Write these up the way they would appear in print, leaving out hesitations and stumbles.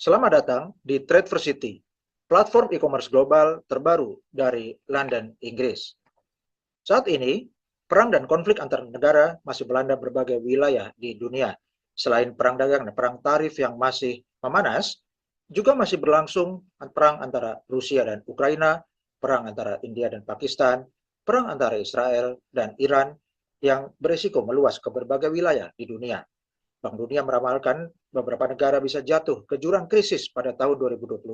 Selamat datang di Tradeversity, platform e-commerce global terbaru dari London, Inggris. Saat ini, perang dan konflik antar negara masih melanda berbagai wilayah di dunia. Selain perang dagang dan perang tarif yang masih memanas, juga masih berlangsung perang antara Rusia dan Ukraina, perang antara India dan Pakistan, perang antara Israel dan Iran yang berisiko meluas ke berbagai wilayah di dunia. Bank Dunia meramalkan beberapa negara bisa jatuh ke jurang krisis pada tahun 2025.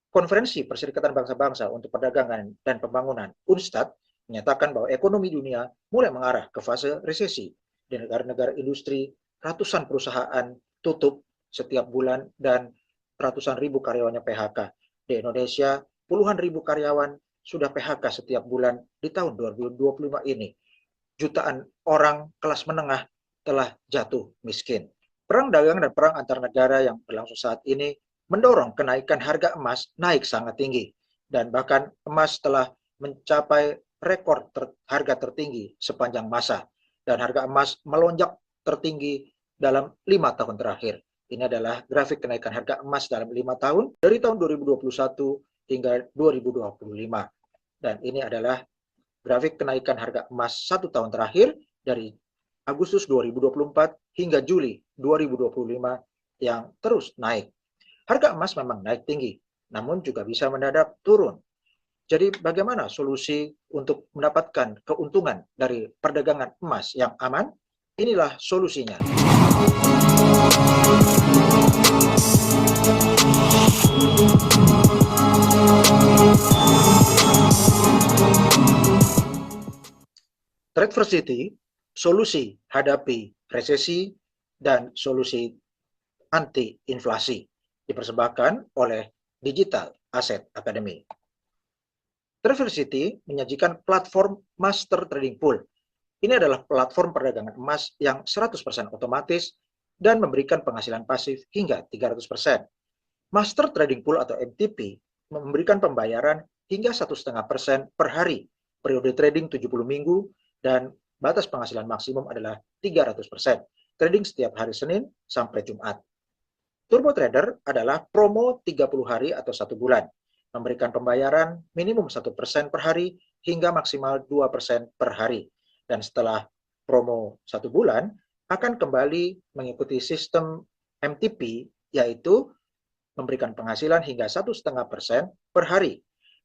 Konferensi Perserikatan Bangsa-Bangsa untuk Perdagangan dan Pembangunan (UNCTAD) menyatakan bahwa ekonomi dunia mulai mengarah ke fase resesi. Di negara-negara industri, ratusan perusahaan tutup setiap bulan dan ratusan ribu karyawannya PHK. Di Indonesia, puluhan ribu karyawan sudah PHK setiap bulan di tahun 2025 ini. Jutaan orang kelas menengah telah jatuh miskin. Perang dagang dan perang antar negara yang berlangsung saat ini mendorong kenaikan harga emas naik sangat tinggi. Dan bahkan emas telah mencapai rekor harga tertinggi sepanjang masa. Dan harga emas melonjak tertinggi dalam 5 tahun terakhir. Ini adalah grafik kenaikan harga emas dalam 5 tahun dari tahun 2021 hingga 2025. Dan ini adalah grafik kenaikan harga emas 1 tahun terakhir dari Agustus 2024 hingga Juli 2025 yang terus naik. Harga emas memang naik tinggi, namun juga bisa mendadak turun. Jadi bagaimana solusi untuk mendapatkan keuntungan dari perdagangan emas yang aman? Inilah solusinya. Tradeversity, solusi hadapi resesi dan solusi anti-inflasi, dipersembahkan oleh Digital Asset Academy. Tradeversity menyajikan platform Master Trading Pool. Ini adalah platform perdagangan emas yang 100% otomatis dan memberikan penghasilan pasif hingga 300%. Master Trading Pool atau MTP memberikan pembayaran hingga 1,5% per hari, periode trading 70 minggu, dan batas penghasilan maksimum adalah 300%. Trading setiap hari Senin sampai Jumat. Turbo Trader adalah promo 30 hari atau 1 bulan, memberikan pembayaran minimum 1% per hari hingga maksimal 2% per hari. Dan setelah promo 1 bulan, akan kembali mengikuti sistem MTP, yaitu memberikan penghasilan hingga 1,5% per hari.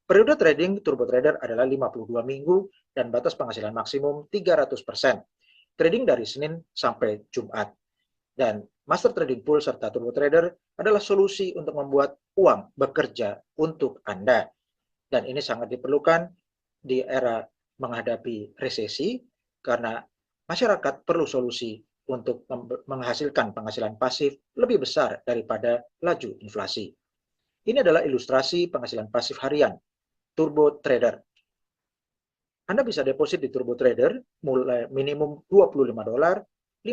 Periode trading Turbo Trader adalah 52 minggu dan batas penghasilan maksimum 300%. Trading dari Senin sampai Jumat. Dan Master Trading Pool serta Turbo Trader adalah solusi untuk membuat uang bekerja untuk Anda. Dan ini sangat diperlukan di era menghadapi resesi karena masyarakat perlu solusi untuk menghasilkan penghasilan pasif lebih besar daripada laju inflasi. Ini adalah ilustrasi penghasilan pasif harian Turbo Trader. Anda bisa deposit di Turbo Trader mulai minimum $25, $50, $100,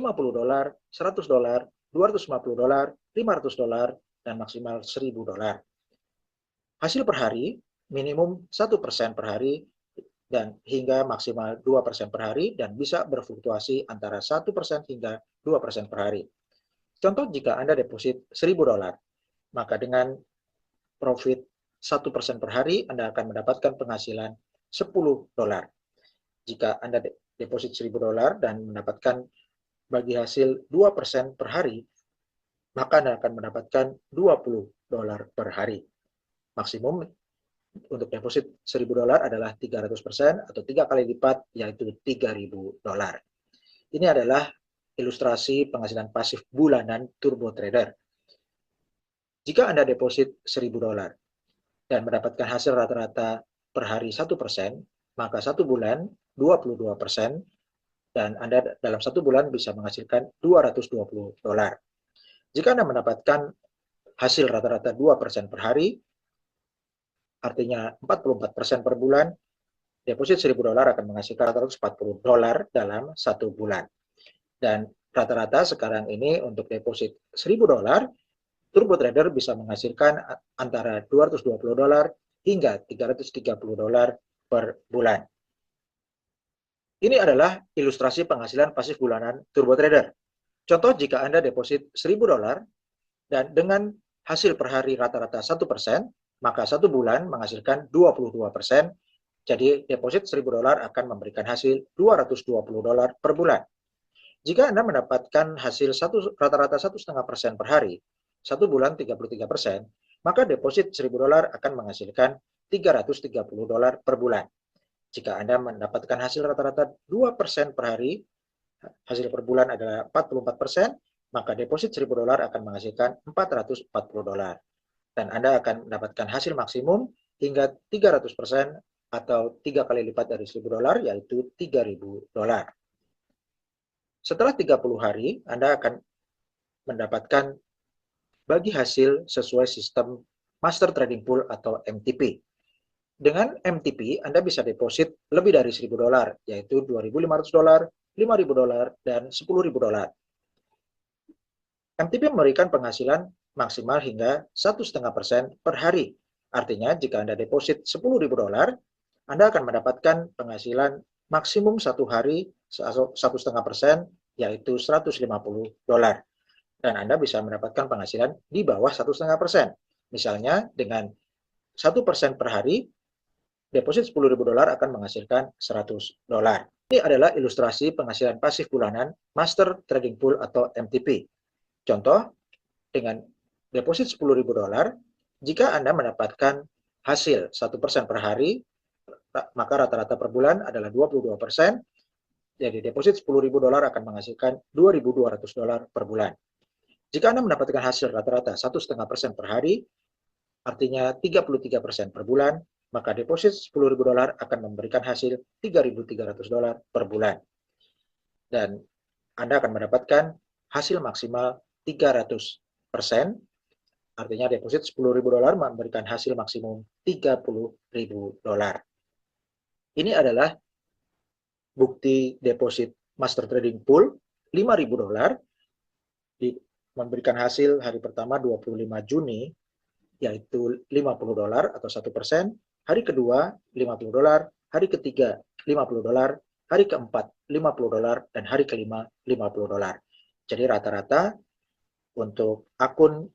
$250, $500, dan maksimal $1.000. Hasil per hari minimum 1% per hari dan hingga maksimal 2% per hari dan bisa berfluktuasi antara 1% hingga 2% per hari. Contoh jika Anda deposit $1.000, maka dengan profit 1% per hari, Anda akan mendapatkan penghasilan $10. Jika Anda deposit $1.000 dan mendapatkan bagi hasil 2% per hari, maka Anda akan mendapatkan $20 per hari. Maksimum untuk deposit $1.000 adalah 300% atau 3 kali lipat, yaitu $3.000. Ini adalah ilustrasi penghasilan pasif bulanan Turbo Trader. Jika Anda deposit $1.000 dan mendapatkan hasil rata-rata per hari 1%, maka 1 bulan 22%, dan Anda dalam 1 bulan bisa menghasilkan $220. Jika Anda mendapatkan hasil rata-rata 2% per hari, artinya 44% per bulan, deposit $1.000 akan menghasilkan $140 dalam 1 bulan. Dan rata-rata sekarang ini untuk deposit $1.000, Turbo Trader bisa menghasilkan antara $220 hingga $330 per bulan. Ini adalah ilustrasi penghasilan pasif bulanan Turbo Trader. Contoh jika Anda deposit $1.000 dan dengan hasil per hari rata-rata 1%, maka 1 bulan menghasilkan 22%. Jadi deposit $1.000 akan memberikan hasil $220 per bulan. Jika Anda mendapatkan hasil rata-rata 1,5% per hari, 1 bulan 33%, maka deposit $1.000 akan menghasilkan $330 per bulan. Jika Anda mendapatkan hasil rata-rata 2% per hari, hasil per bulan adalah 44%, maka deposit $1.000 akan menghasilkan $440. Dan Anda akan mendapatkan hasil maksimum hingga 300% atau 3 kali lipat dari $1.000, yaitu $3.000. Setelah 30 hari, Anda akan mendapatkan bagi hasil sesuai sistem Master Trading Pool atau MTP. Dengan MTP, Anda bisa deposit lebih dari $1.000, yaitu $2.500, $5.000, dan $10.000. MTP memberikan penghasilan maksimal hingga 1,5% per hari. Artinya, jika Anda deposit $10.000, Anda akan mendapatkan penghasilan maksimum satu hari 1,5%, yaitu $150. Dan Anda bisa mendapatkan penghasilan di bawah 1,5%. Misalnya, dengan 1% per hari, deposit $10.000 akan menghasilkan $100. Ini adalah ilustrasi penghasilan pasif bulanan Master Trading Pool atau MTP. Contoh, dengan deposit $10.000, jika Anda mendapatkan hasil 1% per hari, maka rata-rata per bulan adalah 22%, jadi deposit $10.000 akan menghasilkan $2.200 per bulan. Jika Anda mendapatkan hasil rata-rata 1,5% per hari, artinya 33% per bulan, maka deposit $10.000 akan memberikan hasil $3.300 per bulan. Dan Anda akan mendapatkan hasil maksimal 300%, artinya deposit $10.000 memberikan hasil maksimum $30.000. Ini adalah bukti deposit Master Trading Pool $5.000 memberikan hasil hari pertama 25 Juni, yaitu $50 atau 1%, hari kedua $50, hari ketiga $50, hari keempat $50, dan hari kelima $50. Jadi rata-rata untuk akun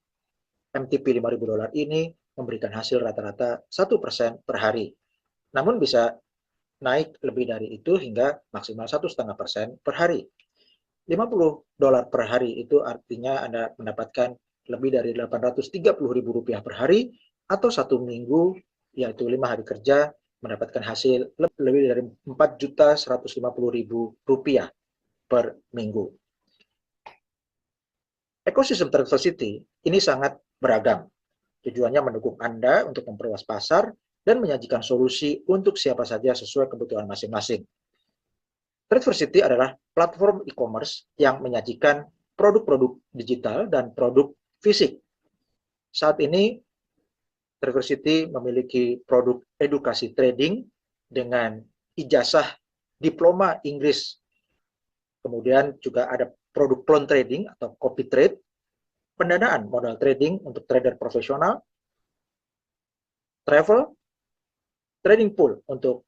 MTP $5.000 ini memberikan hasil rata-rata 1% per hari. Namun bisa naik lebih dari itu hingga maksimal 1,5% per hari. $50 per hari itu artinya Anda mendapatkan lebih dari Rp830.000 per hari, atau 1 minggu, yaitu 5 hari kerja, mendapatkan hasil lebih dari Rp4.150.000 per minggu. Ekosistem Traversity ini sangat beragam. Tujuannya mendukung Anda untuk memperluas pasar dan menyajikan solusi untuk siapa saja sesuai kebutuhan masing-masing. Traversity adalah platform e-commerce yang menyajikan produk-produk digital dan produk fisik. Saat ini, Traversity memiliki produk edukasi trading dengan ijazah diploma Inggris. Kemudian juga ada produk plon trading atau copy trade, pendanaan modal trading untuk trader profesional, travel, trading pool untuk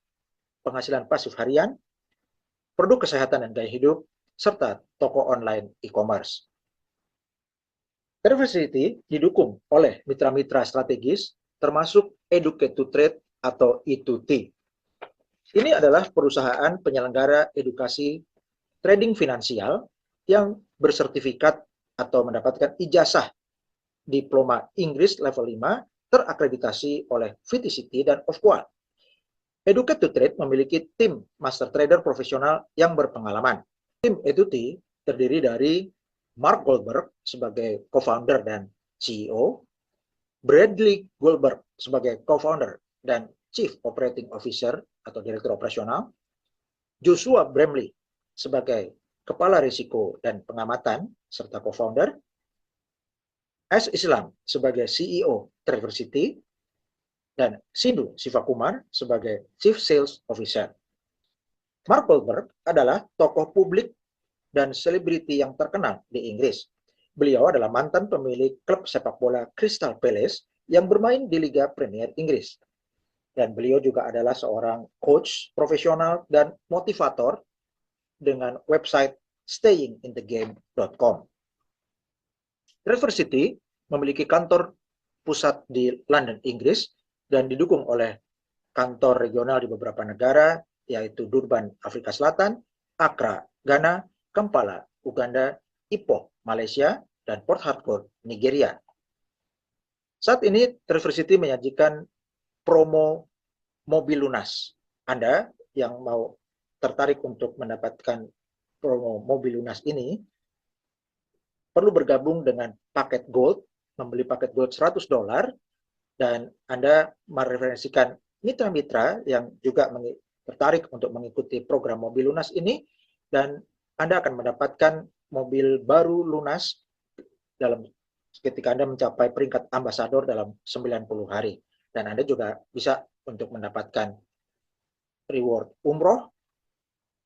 penghasilan pasif harian, produk kesehatan dan gaya hidup, serta toko online e-commerce. Traversity didukung oleh mitra-mitra strategis, termasuk Educate to Trade atau E2T. Ini adalah perusahaan penyelenggara edukasi trading finansial yang bersertifikat atau mendapatkan ijazah diploma Inggris level 5 terakreditasi oleh VTCT dan Ofqual. Educate to Trade memiliki tim master trader profesional yang berpengalaman. Tim E2T terdiri dari Mark Goldberg sebagai co-founder dan CEO, Bradley Goldberg sebagai co-founder dan Chief Operating Officer atau Direktur Operasional, Joshua Bramley sebagai Kepala Risiko dan Pengamatan serta co-founder, S. Islam sebagai CEO Traversity, dan Sindhu Sivakumar sebagai Chief Sales Officer. Mark Goldberg adalah tokoh publik dan selebriti yang terkenal di Inggris. Beliau adalah mantan pemilik klub sepak bola Crystal Palace yang bermain di Liga Premier Inggris. Dan beliau juga adalah seorang coach profesional dan motivator dengan website stayinginthegame.com. Traversity memiliki kantor berpusat di London, Inggris, dan didukung oleh kantor regional di beberapa negara, yaitu Durban, Afrika Selatan, Accra, Ghana, Kampala, Uganda, Ipoh, Malaysia, dan Port Harcourt, Nigeria. Saat ini, Traversity menyajikan promo mobil lunas. Anda yang mau tertarik untuk mendapatkan promo mobil lunas ini, perlu bergabung dengan paket Gold, membeli paket Gold $100, dan Anda mereferensikan mitra-mitra yang juga tertarik untuk mengikuti program mobil lunas ini, dan Anda akan mendapatkan mobil baru lunas ketika Anda mencapai peringkat ambasador dalam 90 hari. Dan Anda juga bisa untuk mendapatkan reward umroh,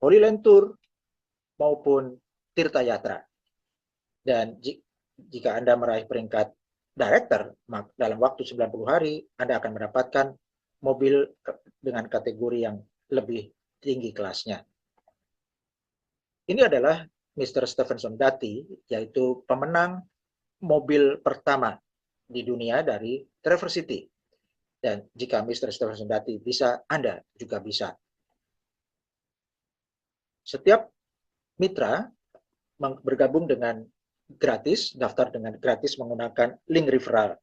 Holy Land Tour, maupun Tirta Yatra. Dan jika Anda meraih peringkat director dalam waktu 90 hari, Anda akan mendapatkan mobil dengan kategori yang lebih tinggi kelasnya. Ini adalah Mr. Stephenson Dati, yaitu pemenang mobil pertama di dunia dari Traversity. Dan jika Mr. Stephenson Dati bisa, Anda juga bisa. Setiap mitra bergabung dengan gratis, daftar dengan gratis menggunakan link referral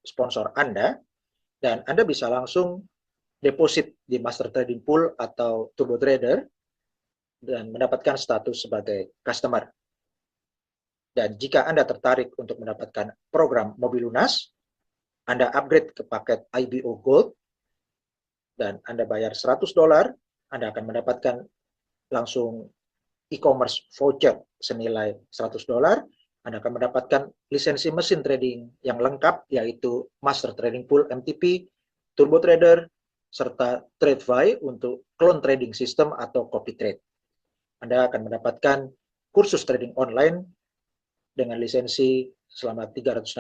sponsor Anda, dan Anda bisa langsung deposit di Master Trading Pool atau Turbo Trader dan mendapatkan status sebagai customer. Dan jika Anda tertarik untuk mendapatkan program mobil lunas, Anda upgrade ke paket IBO Gold dan Anda bayar $100, Anda akan mendapatkan langsung e-commerce voucher senilai $100, Anda akan mendapatkan lisensi mesin trading yang lengkap, yaitu Master Trading Pool MTP, Turbo Trader, serta TradeVi untuk clone trading system atau copy trade. Anda akan mendapatkan kursus trading online dengan lisensi selama 365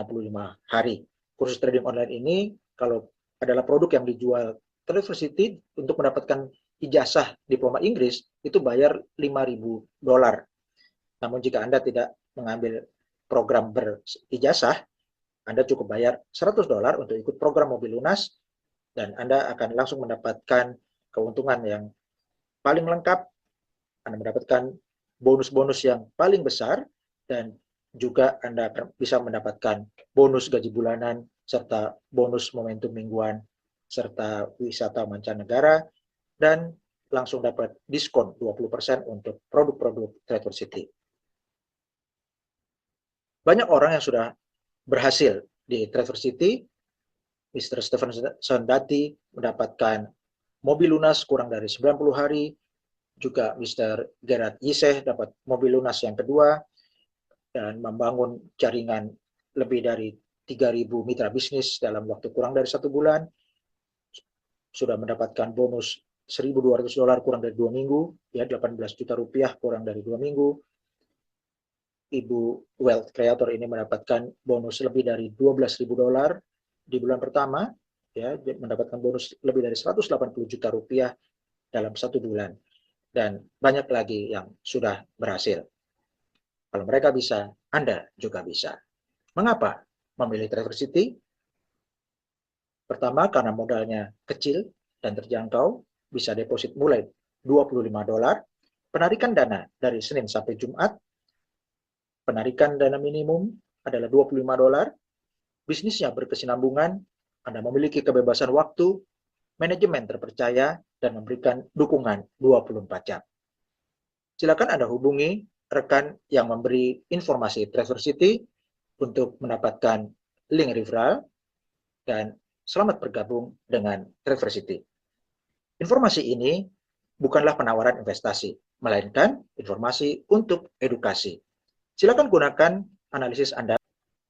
hari. Kursus trading online ini kalau adalah produk yang dijual Traversity, untuk mendapatkan ijazah diploma Inggris itu bayar $5.000. Namun jika Anda tidak mengambil program berijazah, Anda cukup bayar $100 untuk ikut program mobil lunas, dan Anda akan langsung mendapatkan keuntungan yang paling lengkap. Anda mendapatkan bonus-bonus yang paling besar, dan juga Anda bisa mendapatkan bonus gaji bulanan, serta bonus momentum mingguan, serta wisata mancanegara, dan langsung dapat diskon 20% untuk produk-produk Traversity. Banyak orang yang sudah berhasil di Traversity. Mr. Stephenson Dati mendapatkan mobil lunas kurang dari 90 hari, juga Mr. Gerard Yiseh dapat mobil lunas yang kedua, dan membangun jaringan lebih dari 3.000 mitra bisnis dalam waktu kurang dari 1 bulan, sudah mendapatkan bonus $1.200 kurang dari 2 minggu, ya 18 juta rupiah kurang dari 2 minggu. Ibu Wealth Creator ini mendapatkan bonus lebih dari $12.000 di bulan pertama, ya mendapatkan bonus lebih dari 180 juta rupiah dalam 1 bulan. Dan banyak lagi yang sudah berhasil. Kalau mereka bisa, Anda juga bisa. Mengapa memilih Traversity? Pertama, karena modalnya kecil dan terjangkau, bisa deposit mulai $25, penarikan dana dari Senin sampai Jumat, penarikan dana minimum adalah $25, bisnisnya berkesinambungan, Anda memiliki kebebasan waktu, manajemen terpercaya, dan memberikan dukungan 24 jam. Silakan Anda hubungi rekan yang memberi informasi Traversity untuk mendapatkan link referral, dan selamat bergabung dengan Traversity. Informasi ini bukanlah penawaran investasi, melainkan informasi untuk edukasi. Silakan gunakan analisis Anda.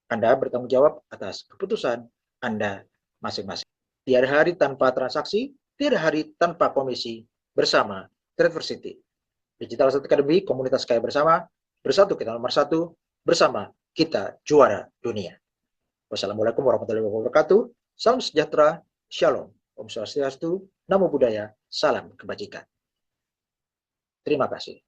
Anda bertanggung jawab atas keputusan Anda masing-masing. Tiada hari tanpa transaksi, tiada hari tanpa komisi bersama Traversity. Digital Asset Academy, komunitas kaya bersama, bersatu kita nomor 1, bersama kita juara dunia. Wassalamualaikum warahmatullahi wabarakatuh. Salam sejahtera, shalom, Om Swastiastu, Namo Buddhaya, salam kebajikan. Terima kasih.